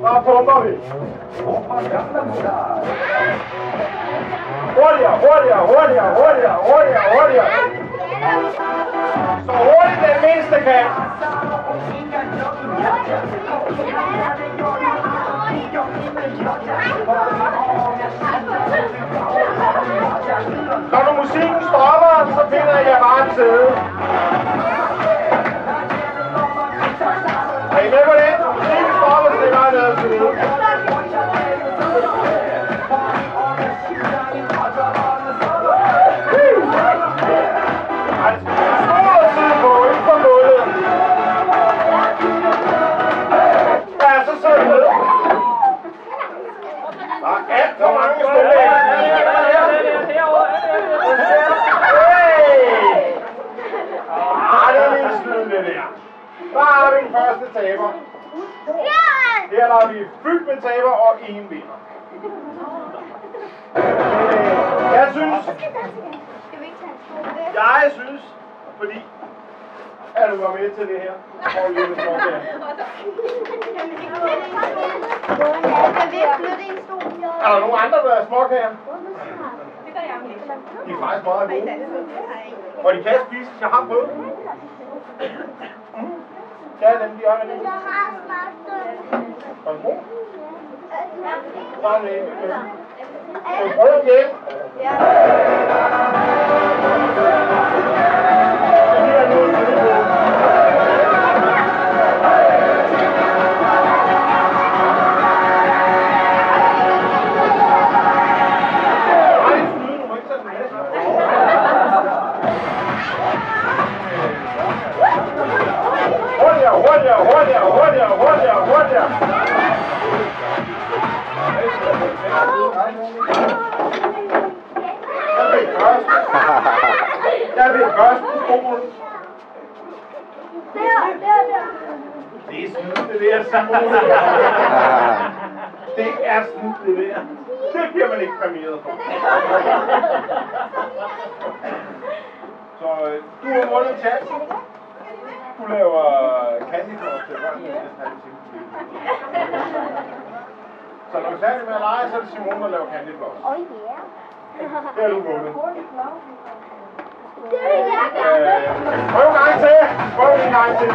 Så pumper vi. Hurtigere, hurtigere, hurtigere, hurtigere, hurtigere, hurtigere. Så hurtigt den mindste kan. Når musikken stopper, så finder jeg bare en sæde. Er I med på det? Når musikken stopper, så er bare ned og sæde. Første taber. Her der er vi fyldt med taber og ingen vinder. Jeg synes, fordi at du var med til det her. Er der nogen andre, der er småkager? Det gør jeg ikke. De er faktisk meget gode. Og de kan spise, jeg har prøvet dem. Ja, dem de har det. Jeg har smagt dem. Var det god? Bare en lille. Skal vi prøve igen? Ja. Det er noget, det er noget. Hurtigere! Jeg vil først på skolen. Der. Det er snydt det der, Simone. Det er snydt det der. Det bliver man ikke præmieret for. Så du har vundet chancen. Du laver candy floss til børn. Så når du er færdig med at lege, så er det Simone, der laver candy floss. Åh ja. Det har du vundet. Det vil jeg gerne. Prøv en gang til. Prøv en gang til.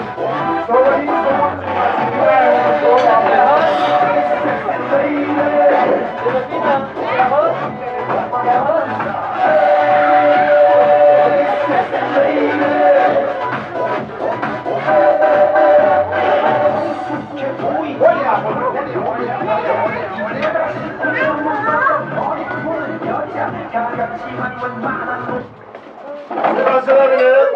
Så var lige stolen til så sidder vi nede.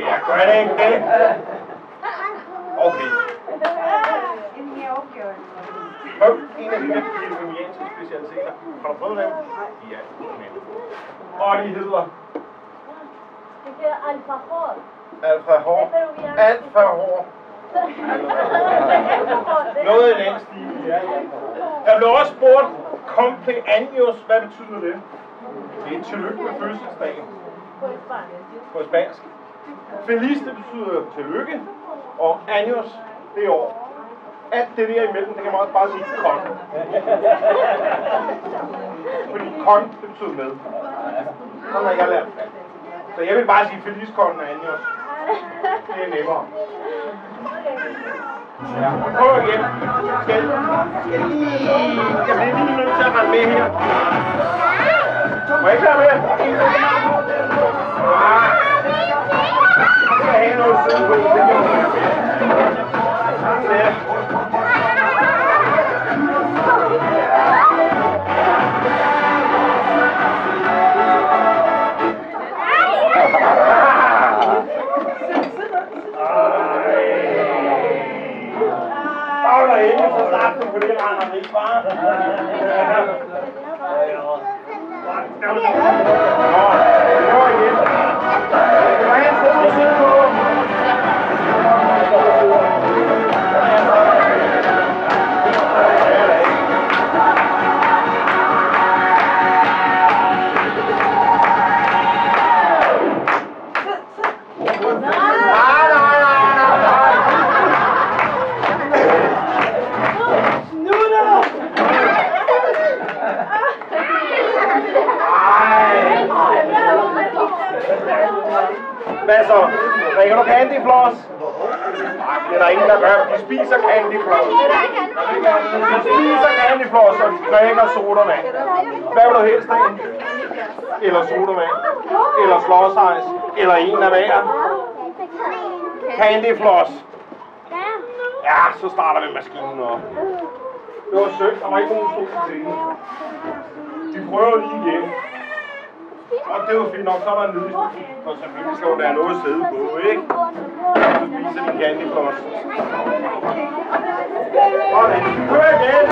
Jeg gør det ikke det. Okay. Prøv en af de der vietnamesiske specialiteter. Har du prøvet dem? Ja. Og de hedder? Det hedder alfajor. Alfajor. Alfajor. Noget i den stil, ja. Jeg blev også spurgt, cumpleaños, hvad betyder det? Det er tillykke med fødselsdagen. På spansk. Feliz, det betyder tillykke, og años, det er år. Alt det der imellem, det kan man også bare sige con. Fordi con, det betyder med. Sådan har jeg lært det. Så jeg vil bare sige feliz con años. Det er nemmere. Ja, prøv igen. Jeg bliver lige nødt til at rende med her. Må jeg ikke være med? Jeg skal have noget sød på. Det kan jeg være med. Sådan der. Så slap du på det, render ikke bare. Hvad så? Drikker du Candy Floss? Nej, det er der ingen, der gør. De spiser Candy Floss. De spiser Candy Floss, og de drikker sodavand. Hvad vil du helst have? Eller sodavand? Eller slåsejs? Eller en af hver? Candy Floss. Ja, så starter vi maskinen op. Det var sødt, der var ikke nogen stod til det. De prøver lige igen. Og det er jo fint nok, så er der en lyd. Og selvfølgelig skal der noget at sidde på, ikke? Så spiser de Candy Floss. Sådan, kør igen!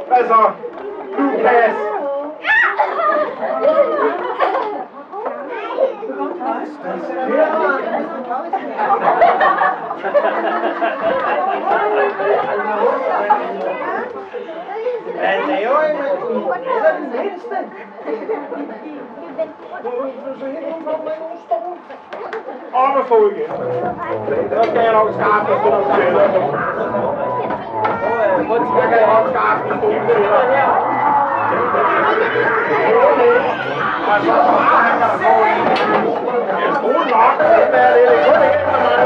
Hvad så? Lukas! Hvad laver I? Det er den mindste. Op og stå igen. Så skal jeg nok skaffe en stol til dig. Jeg kan nok skaffe en stol til dig. Og så bare han kan få en. Jeg stol nok, det er det. Det er kun ikke efter mig.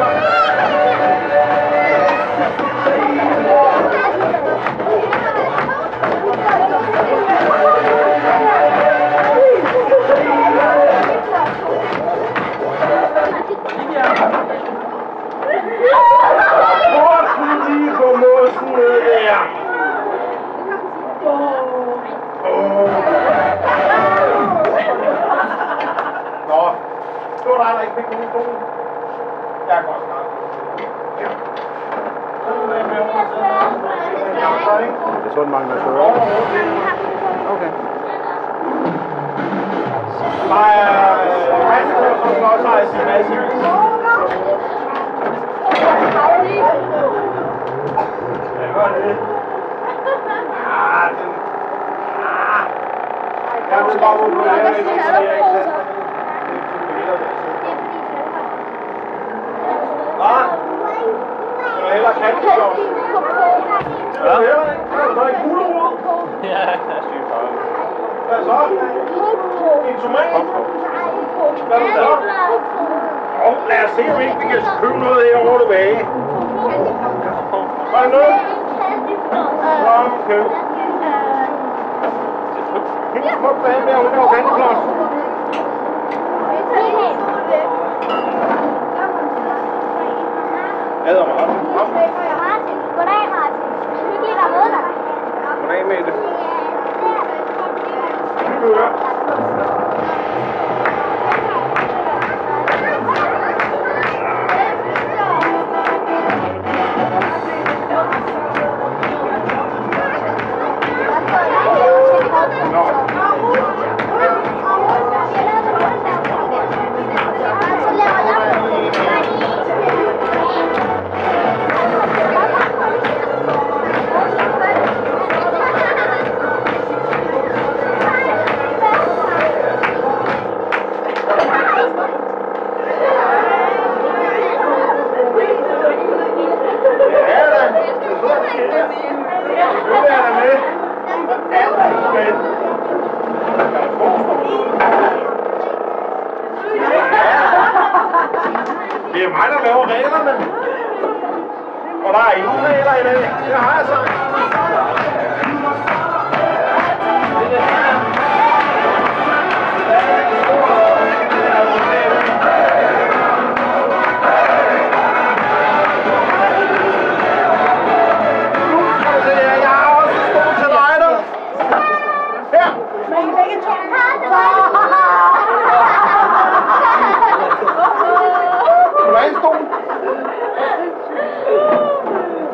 Lige på måsen ned der. Nå, så var der ikke fik nogen stol. Jeg kan godt starte. Ja. Det er sådan mange, der søger. Okay. Der er Hasbro, som også har sin masse. Jeg vil bare ud på det her, Hvad? Du vil hellere Candy Floss. Du vil hellere ikke? Så er det gulerod. Ja, det er sygt farligt. Hvad så? En tomat? Hvad er det så? Lad os se, om ikke vi kan købe noget herovre tilbage. Hvad er det noget? Okay. Helt smukt bag med, hun er jo Candy Floss. Æder mig. Martin, goddag Martin. Hyggeligt at møde dig. Goddag med det. Hyggeligt. Det er mig, der laver reglerne. Og der er ingen regler i dag. Det har jeg sagt.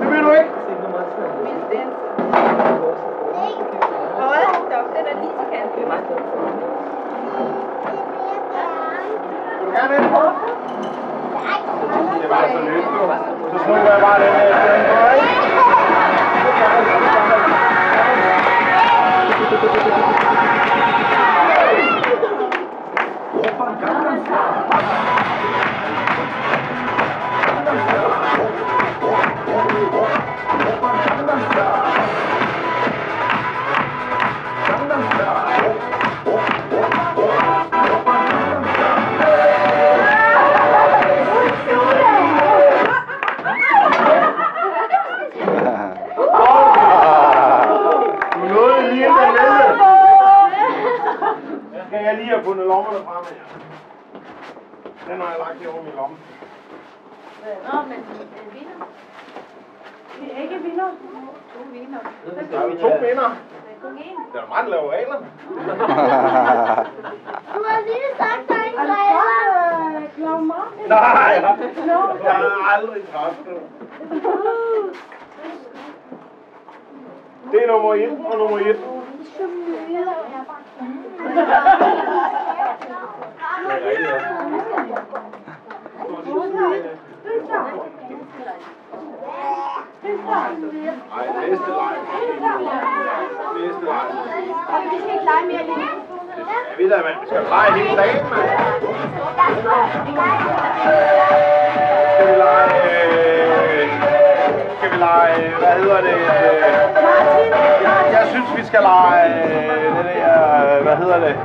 Det vil du ikke? Vil du gerne have en? Det var så lidt, du. Så snuber jeg bare den her i stedet for, ikke? Jeg lige har fundet lommerne frem her. Den har jeg lagt her over min lomme. Nå, men vinder. Vi er ikke vinder. To vinder. Der er to vinder. Kun én. Det er meget, der laver reglerne. Du har lige sagt, der er ikke regler. Claus Martin. Nej, jeg har aldrig træffet det. Det er nummer 1 og nummer 1. Nej, næste leg. Næste leg. Vi skal ikke lege mere lige. Jeg ved da, man skal lege hele dagen, mand. Skal vi lege, hvad hedder det? Jeg synes, vi skal lege det der, hvad hedder det?